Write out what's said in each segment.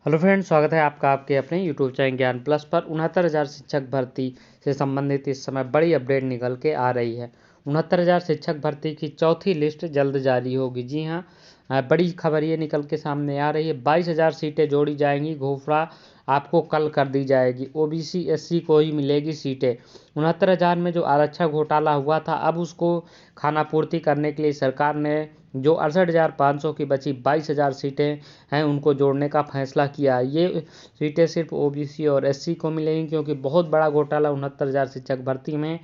Hello friends, स्वागत है आपका आपके अपने यूट्यूब चैनल ज्ञान प्लस पर। 69,000 शिक्षक भर्ती से संबंधित इस समय बड़ी अपडेट निकल के आ रही है। 69,000 शिक्षक भर्ती की चौथी लिस्ट जल्द जारी होगी। जी हाँ, बड़ी खबर ये निकल के सामने आ रही है। 22,000 सीटें जोड़ी जाएंगी। घोषणा आपको कल कर दी जाएगी। ओबीसी एससी को ही मिलेगी सीटें। 69,000 में जो आरक्षण घोटाला हुआ था, अब उसको खानापूर्ति करने के लिए सरकार ने जो 68,500 की बची 22,000 सीटें हैं उनको जोड़ने का फैसला किया। ये सीटें सिर्फ ओबीसी और एससी को मिलेंगी, क्योंकि बहुत बड़ा घोटाला 69,000 शिक्षक भर्ती में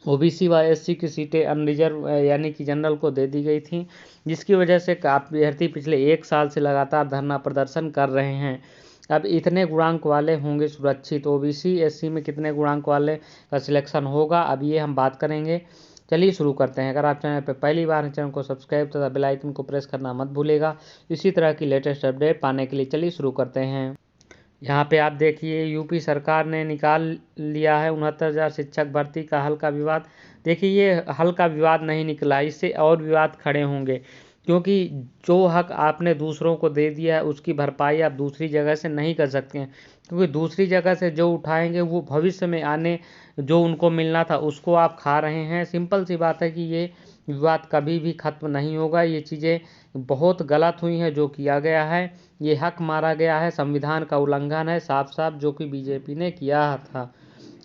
ओबीसी व एससी की सीटें अनरिजर्व यानी कि जनरल को दे दी गई थी, जिसकी वजह से अभ्यर्थी पिछले 1 साल से लगातार धरना प्रदर्शन कर रहे हैं। अब इतने गुणांक वाले होंगे सुरक्षित। ओबीसी एससी में कितने गुणांक वाले का सिलेक्शन होगा, अब ये हम बात करेंगे। चलिए शुरू करते हैं। अगर आप चैनल पर पहली बार हैं, चैनल को सब्सक्राइब तथा बेल आइकन को प्रेस करना मत भूलेगा इसी तरह की लेटेस्ट अपडेट पाने के लिए। चलिए शुरू करते हैं। यहाँ पे आप देखिए, यूपी सरकार ने निकाल लिया है 69,000 शिक्षक भर्ती का हल्का विवाद। देखिए, ये हल्का विवाद नहीं निकला, इससे और विवाद खड़े होंगे, क्योंकि जो हक आपने दूसरों को दे दिया है उसकी भरपाई आप दूसरी जगह से नहीं कर सकते हैं, क्योंकि दूसरी जगह से जो उठाएंगे वो भविष्य में आने जो उनको मिलना था उसको आप खा रहे हैं। सिंपल सी बात है कि ये विवाद कभी भी खत्म नहीं होगा। ये चीज़ें बहुत गलत हुई हैं जो किया गया है। ये हक मारा गया है, संविधान का उल्लंघन है साफ साफ, जो कि बीजेपी ने किया था।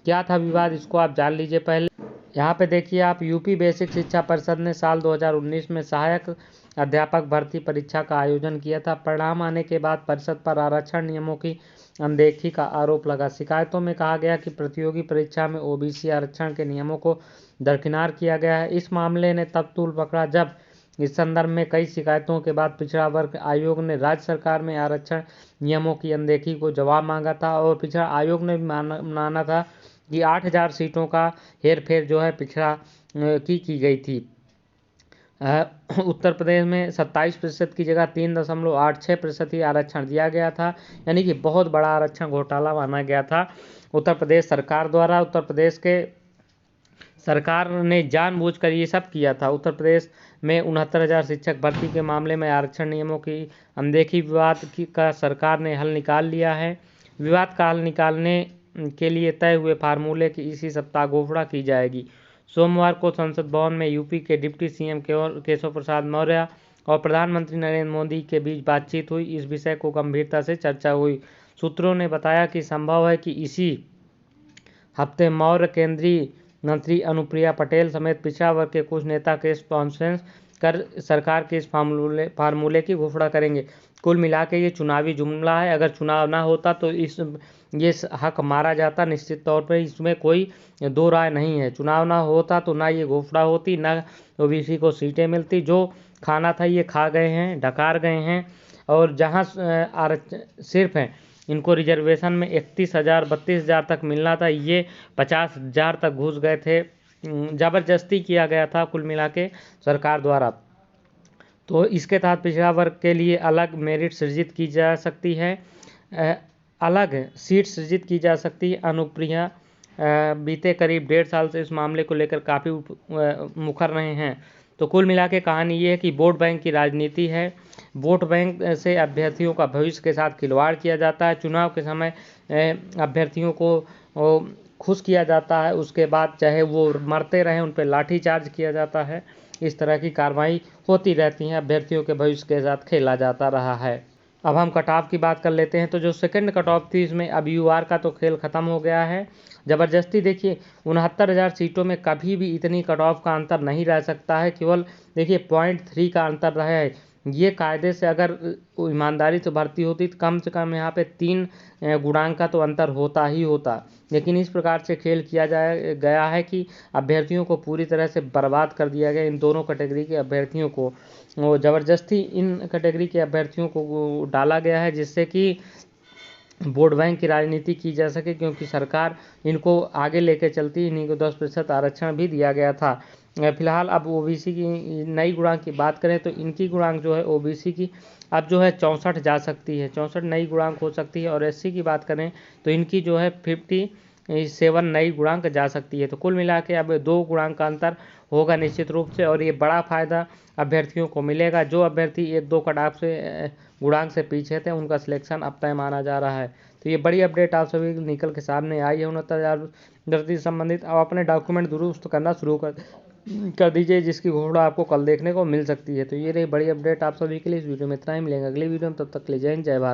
क्या था विवाद, इसको आप जान लीजिए पहले। यहाँ पे देखिए आप, यूपी बेसिक शिक्षा परिषद ने साल 2019 में सहायक अध्यापक भर्ती परीक्षा का आयोजन किया था। परिणाम आने के बाद परिषद पर आरक्षण नियमों की अनदेखी का आरोप लगा। शिकायतों में कहा गया कि प्रतियोगी परीक्षा में ओबीसी आरक्षण के नियमों को दरकिनार किया गया है। इस मामले ने तब तूल पकड़ा जब इस संदर्भ में कई शिकायतों के बाद पिछड़ा वर्ग आयोग ने राज्य सरकार में आरक्षण नियमों की अनदेखी को जवाब मांगा था, और पिछड़ा आयोग ने भी माना था कि 8,000 सीटों का हेरफेर जो है पिछड़ा की गई थी। उत्तर प्रदेश में 27% की जगह 3.86% ही आरक्षण दिया गया था, यानी कि बहुत बड़ा आरक्षण घोटाला माना गया था उत्तर प्रदेश सरकार द्वारा। उत्तर प्रदेश के सरकार ने जानबूझकर ये सब किया था। उत्तर प्रदेश में 69,000 शिक्षक भर्ती के मामले में आरक्षण नियमों की अनदेखी विवाद का सरकार ने हल निकाल लिया है। विवाद का हल निकालने के लिए तय हुए फार्मूले की इसी सप्ताह घोषणा की जाएगी। सोमवार को संसद भवन में यूपी के डिप्टी सीएम केशव प्रसाद मौर्य और प्रधानमंत्री नरेंद्र मोदी के बीच बातचीत हुई। इस विषय को गंभीरता से चर्चा हुई। सूत्रों ने बताया कि संभव है कि इसी हफ्ते मौर्य, केंद्रीय मंत्री अनुप्रिया पटेल समेत पिछड़ा वर्ग के कुछ नेता केस कॉन्फ्रेंस कर सरकार के इस फार्मूले की घोषणा करेंगे। कुल मिला के ये चुनावी जुमला है। अगर चुनाव ना होता तो ये हक मारा जाता, निश्चित तौर पर इसमें कोई दो राय नहीं है। चुनाव ना होता तो ना ये घोषणा होती, ना ओबीसी को सीटें मिलती। जो खाना था ये खा गए हैं, डकार गए हैं। और जहाँ सिर्फ हैं इनको रिजर्वेशन में 31,000 32,000 तक मिलना था, ये 50,000 तक घुस गए थे। ज़बरदस्ती किया गया था कुल मिला के सरकार द्वारा। तो इसके तहत पिछड़ा वर्ग के लिए अलग मेरिट सृजित की जा सकती है, अलग सीट सृजित की जा सकती है। अनुप्रिया बीते करीब 1.5 साल से इस मामले को लेकर काफ़ी मुखर रहे हैं। तो कुल मिला के कहानी ये है कि वोट बैंक की राजनीति है। वोट बैंक से अभ्यर्थियों का भविष्य के साथ खिलवाड़ किया जाता है। चुनाव के समय अभ्यर्थियों को खुश किया जाता है, उसके बाद चाहे वो मरते रहें उन पर लाठीचार्ज किया जाता है। इस तरह की कार्रवाई होती रहती है, अभ्यर्थियों के भविष्य के साथ खेला जाता रहा है। अब हम कट ऑफ की बात कर लेते हैं। तो जो सेकंड कट ऑफ थी, इसमें अब यूआर का तो खेल ख़त्म हो गया है। ज़बरदस्ती देखिए 69,000 सीटों में कभी भी इतनी कट ऑफ का अंतर नहीं रह सकता है। केवल देखिए 0.3 का अंतर रहा है। ये कायदे से अगर ईमानदारी से भर्ती होती तो कम से कम यहाँ पे 3 गुणांक का तो अंतर होता ही होता। लेकिन इस प्रकार से खेल किया गया है कि अभ्यर्थियों को पूरी तरह से बर्बाद कर दिया गया। इन दोनों कैटेगरी के अभ्यर्थियों को ज़बरदस्ती इन कैटेगरी के अभ्यर्थियों को डाला गया है, जिससे कि वोट बैंक की राजनीति की जा सके, क्योंकि सरकार इनको आगे लेके चलती। इन्हीं को 10% आरक्षण भी दिया गया था। फिलहाल अब ओबीसी की नई गुणांक की बात करें तो इनकी गुणांक जो है ओबीसी की अब जो है 64 जा सकती है, 64 नई गुणांक हो सकती है। और एससी की बात करें तो इनकी जो है 50 7 नई गुणांक जा सकती है। तो कुल मिला के अब 2 गुणांक का अंतर होगा निश्चित रूप से, और ये बड़ा फायदा अभ्यर्थियों को मिलेगा। जो अभ्यर्थी 1-2 कट ऑफ से गुणांक से पीछे थे, उनका सिलेक्शन अब तय माना जा रहा है। तो ये बड़ी अपडेट आप सभी निकल के सामने आई है 69,000 भर्ती से संबंधित। अब अपने डॉक्यूमेंट दुरुस्त करना शुरू कर दीजिए, जिसकी घोषणा आपको कल देखने को मिल सकती है। तो ये रही बड़ी अपडेट आप सभी के लिए। इस वीडियो में इतना ही, मिलेंगे अगली वीडियो में, तब तक के लिए जय हिंद जय भारत।